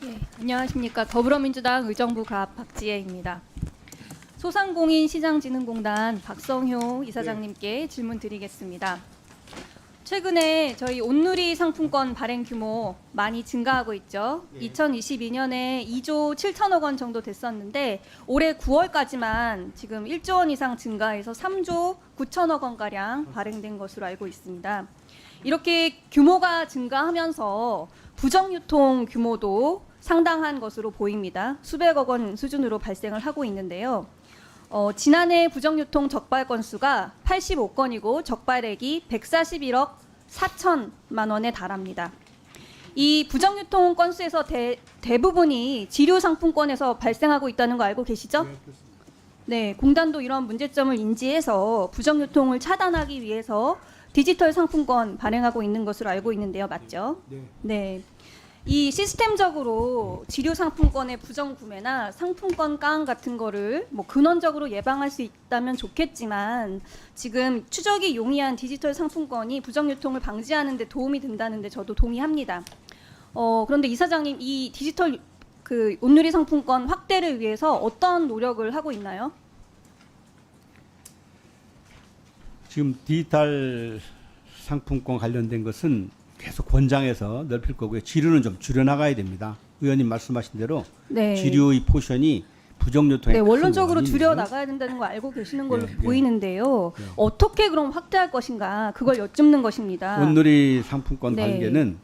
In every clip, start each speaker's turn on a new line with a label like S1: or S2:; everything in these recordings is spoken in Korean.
S1: 예, 안녕하십니까. 더불어민주당 의정부 갑 박지혜입니다. 소상공인 시장진흥공단 박성효 이사장님께 질문 드리겠습니다. 최근에 저희 온누리 상품권 발행 규모 많이 증가하고 있죠. 2022년에 2조 7천억 원 정도 됐었는데 올해 9월까지만 지금 1조 원 이상 증가해서 3조 9천억 원가량 발행된 것으로 알고 있습니다. 이렇게 규모가 증가하면서 부정유통 규모도 상당한 것으로 보입니다. 수백억 원 수준으로 발생을 하고 있는데요. 지난해 부정유통 적발 건수가 85건이고 적발액이 141억 4천만 원에 달합니다. 이 부정유통 건수에서 대부분이 지류상품권에서 발생하고 있다는 거 알고 계시죠? 네, 공단도 이런 문제점을 인지해서 부정유통을 차단하기 위해서 디지털 상품권 발행하고 있는 것으로 알고 있는데요. 맞죠? 네. 이 시스템적으로 지류 상품권의 부정 구매나 상품권 깡 같은 거를 뭐 근원적으로 예방할 수 있다면 좋겠지만 지금 추적이 용이한 디지털 상품권이 부정 유통을 방지하는 데 도움이 된다는데 저도 동의합니다. 그런데 이사장님, 이 디지털 그 온누리 상품권 확대를 위해서 어떤 노력을 하고 있나요?
S2: 지금 디지털 상품권 관련된 것은 계속 권장해서 넓힐 거고요. 지류는 좀 줄여나가야 됩니다. 의원님 말씀하신 대로
S1: 네.
S2: 지류의 포션이 부정유통에
S1: 네,
S2: 큰
S1: 원론적으로
S2: 원인이죠.
S1: 줄여 나가야 된다는 거 알고 계시는 걸로
S2: 네,
S1: 보이는데요.
S2: 네.
S1: 어떻게 그럼 확대할 것인가? 그걸 여쭙는 것입니다.
S2: 온누리 상품권
S1: 네.
S2: 관계는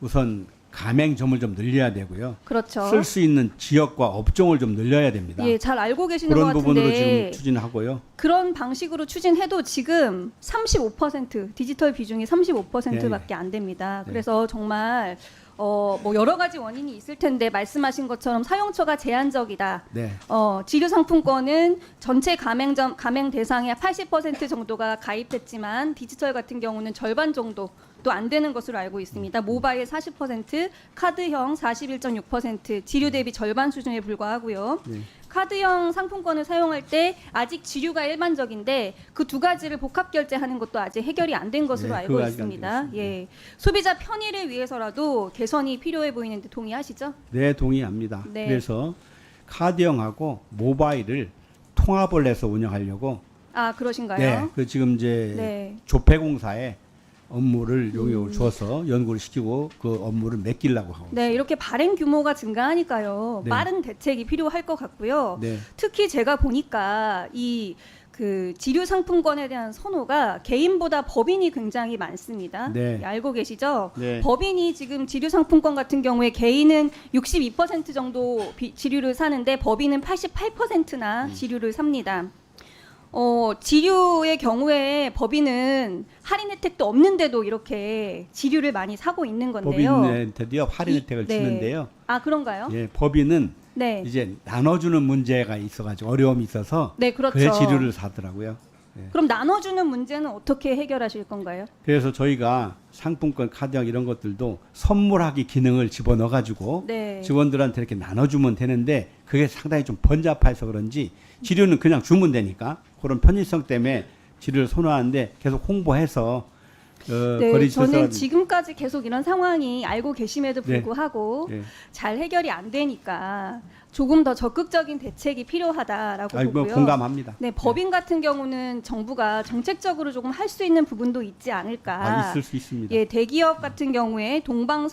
S2: 우선 가맹점을 좀 늘려야 되고요.
S1: 그렇죠.
S2: 쓸 수 있는 지역과 업종을 좀 늘려야 됩니다.
S1: 예, 잘 알고 계시는
S2: 그런
S1: 것
S2: 부분으로
S1: 같은데
S2: 지금 추진하고요.
S1: 그런 방식으로 추진해도 지금 35% 디지털 비중이 35%밖에 안 됩니다.
S2: 네.
S1: 그래서 정말 뭐 여러 가지 원인이 있을 텐데 말씀하신 것처럼 사용처가 제한적이다.
S2: 네.
S1: 지류 상품권은 전체 가맹점 가맹 대상의 80% 정도가 가입했지만 디지털 같은 경우는 절반 정도 또 안 되는 것으로 알고 있습니다. 모바일 40%, 카드형 41.6%, 지류 대비 절반 수준에 불과하고요.
S2: 네.
S1: 카드형 상품권을 사용할 때 아직 지류가 일반적인데 그 두 가지를 복합 결제하는 것도 아직 해결이 안 된 것으로
S2: 네,
S1: 알고
S2: 그거 아직 안
S1: 있습니다.
S2: 됐습니다.
S1: 예, 소비자 편의를 위해서라도 개선이 필요해 보이는데 동의하시죠?
S2: 네, 동의합니다.
S1: 네.
S2: 그래서 카드형하고 모바일을 통합을 해서 운영하려고
S1: 아, 그러신가요?
S2: 네, 그 지금 이제
S1: 네.
S2: 조폐공사에 업무를 용역을 줘서 연구를 시키고 그 업무를 맡기려고 하고
S1: 네, 이렇게 발행 규모가 증가하니까요.
S2: 네.
S1: 빠른 대책이 필요할 것 같고요.
S2: 네.
S1: 특히 제가 보니까 이 그 지류 상품권에 대한 선호가 개인보다 법인이 굉장히 많습니다.
S2: 네.
S1: 알고 계시죠?
S2: 네.
S1: 법인이 지금 지류 상품권 같은 경우에 개인은 62% 정도 지류를 사는데 법인은 88%나 지류를 삽니다. 지류의 경우에 법인은 할인 혜택도 없는데도 이렇게 지류를 많이 사고 있는 건데요.
S2: 법인한테도요 할인 혜택을
S1: 네.
S2: 주는데요.
S1: 아, 그런가요?
S2: 예, 법인은
S1: 네.
S2: 이제 나눠주는 문제가 있어가지고 어려움이 있어서
S1: 네, 그렇죠.
S2: 그래 지류를 사더라고요. 예.
S1: 그럼 나눠주는 문제는 어떻게 해결하실 건가요?
S2: 그래서 저희가 상품권, 카드형 이런 것들도 선물하기 기능을 집어넣어가지고
S1: 네.
S2: 직원들한테 이렇게 나눠주면 되는데 그게 상당히 좀 번잡해서 그런지 지류는 그냥 주면 되니까 그런 편의성 때문에 지류를 선호하는데 계속 홍보해서
S1: 네,
S2: 거리
S1: 저는
S2: 조사라든지-
S1: 지금까지 계속 이런 상황이 알고 계심에도
S2: 네.
S1: 불구하고
S2: 예.
S1: 잘 해결이 안 되니까 조금 더 적극적인 대책이 필요하다라고
S2: 아이고,
S1: 보고요.
S2: 공감합니다.
S1: 네, 법인 같은 경우는 정부가 정책적으로 조금 할 수 있는 부분도 있지 않을까.
S2: 있을 수 있습니다.
S1: 예, 대기업 같은 경우에 동반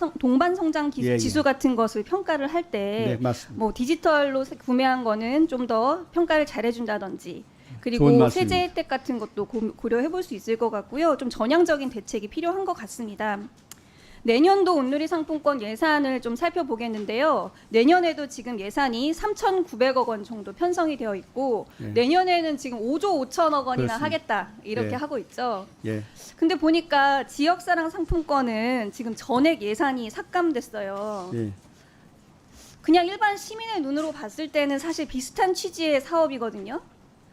S1: 성장
S2: 예, 예.
S1: 지수 같은 것을 평가를 할 때
S2: 네, 맞습니다.
S1: 뭐 디지털로 구매한 거는 좀 더 평가를 잘해 준다든지
S2: 좋은
S1: 그리고
S2: 말씀입니다.
S1: 세제 혜택 같은 것도 고려해 볼 수 있을 것 같고요. 좀 전향적인 대책이 필요한 것 같습니다. 내년도 온누리 상품권 예산을 좀 살펴보겠는데요. 내년에도 지금 예산이 3,900억 원 정도 편성이 되어 있고
S2: 네.
S1: 내년에는 지금 5조 5천억 원이나
S2: 그렇습니다.
S1: 하겠다 이렇게
S2: 네.
S1: 하고 있죠.
S2: 예.
S1: 근데 보니까 지역사랑 상품권은 지금 전액 예산이 삭감됐어요.
S2: 예.
S1: 그냥 일반 시민의 눈으로 봤을 때는 사실 비슷한 취지의 사업이거든요.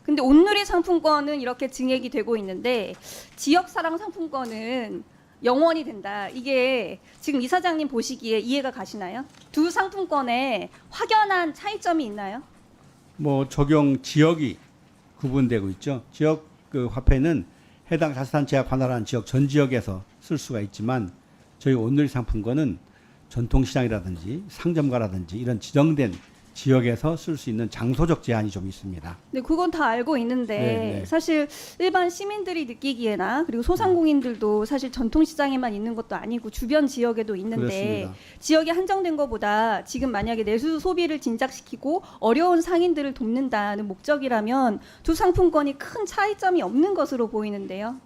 S1: 근데 온누리 상품권은 이렇게 증액이 되고 있는데 지역사랑 상품권은 영원이 된다. 이게 지금 이사장님 보시기에 이해가 가시나요? 두 상품권에 확연한 차이점이 있나요?
S2: 뭐 적용 지역이 구분되고 있죠. 지역 그 화폐는 해당 자치단체가 관할하는 지역 전 지역에서 쓸 수가 있지만 저희 온누리 상품권은 전통시장이라든지 상점가라든지 이런 지정된 지역에서 쓸 수 있는 장소적 제한이 좀 있습니다.
S1: 네, 그건 다 알고 있는데
S2: 네.
S1: 사실 일반 시민들이 느끼기에나 그리고 소상공인들도 사실 전통시장에만 있는 것도 아니고 주변 지역에도 있는데
S2: 그렇습니다.
S1: 지역이 한정된 것보다 지금 만약에 내수 소비를 진작시키고 어려운 상인들을 돕는다는 목적이라면 두 상품권이 큰 차이점이 없는 것으로 보이는데요.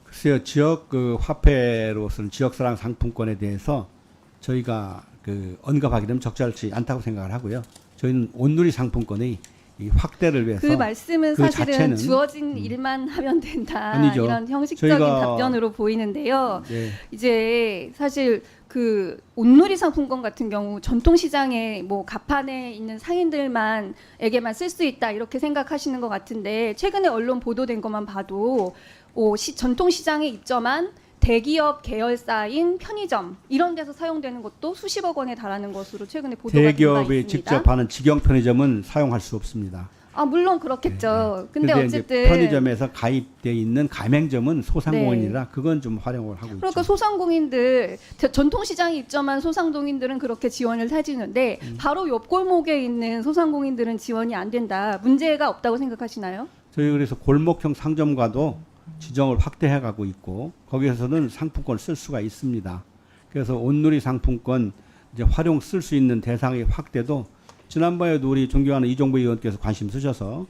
S2: 글쎄요, 지역 화폐로서는 지역사랑 상품권에 대해서 저희가 언급하기는 적절치 않다고 생각을 하고요. 저희는 온누리 상품권의 이 확대를 위해서
S1: 그 말씀은
S2: 그
S1: 사실은
S2: 자체는
S1: 주어진 일만 하면 된다
S2: 아니죠.
S1: 이런 형식적인
S2: 저희가
S1: 답변으로 보이는데요.
S2: 네,
S1: 이제 사실 그 온누리 상품권 같은 경우 전통시장에 뭐 가판에 있는 상인들만에게만 쓸 수 있다 이렇게 생각하시는 것 같은데 최근에 언론 보도된 것만 봐도 전통시장에 입점한 대기업 계열사인 편의점 이런 데서 사용되는 것도 수십억 원에 달하는 것으로 최근에 보도가 된 바
S2: 대기업이
S1: 있습니다.
S2: 직접 하는 직영 편의점은 사용할 수 없습니다.
S1: 아 물론 그렇겠죠. 근데
S2: 근데 이제
S1: 어쨌든
S2: 편의점에서 가입돼 있는 가맹점은 소상공인이라 그건 좀 활용을 하고
S1: 그러니까
S2: 있죠.
S1: 소상공인들 전통시장에 입점한 소상공인들은 그렇게 지원을 해주는데 바로 옆 골목에 있는 소상공인들은 지원이 안 된다. 문제가 없다고 생각하시나요?
S2: 저희 그래서 골목형 상점과도 지정을 확대해 가고 있고 거기에서는 상품권을 쓸 수가 있습니다. 그래서 온누리 상품권 이제 활용 쓸 수 있는 대상의 확대도 지난번에도 우리 존경하는 이종부 의원께서 관심 쓰셔서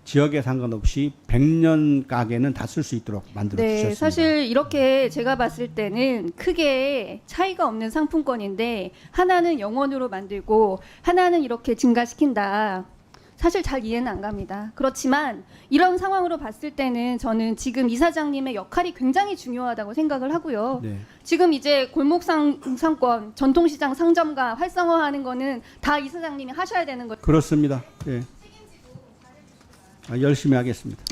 S2: 지역에 상관없이 100년 가게는 다 쓸 수 있도록 만들어 주셨습니다.
S1: 네, 사실 이렇게 제가 봤을 때는 크게 차이가 없는 상품권인데 하나는 영원으로 만들고 하나는 이렇게 증가시킨다. 사실 잘 이해는 안 갑니다. 그렇지만 이런 상황으로 봤을 때는 저는 지금 이사장님의 역할이 굉장히 중요하다고 생각을 하고요.
S2: 네.
S1: 지금 이제 골목상권, 전통시장 상점가 활성화하는 거는 다 이사장님이 하셔야 되는 거죠.
S2: 그렇습니다. 예. 열심히 하겠습니다.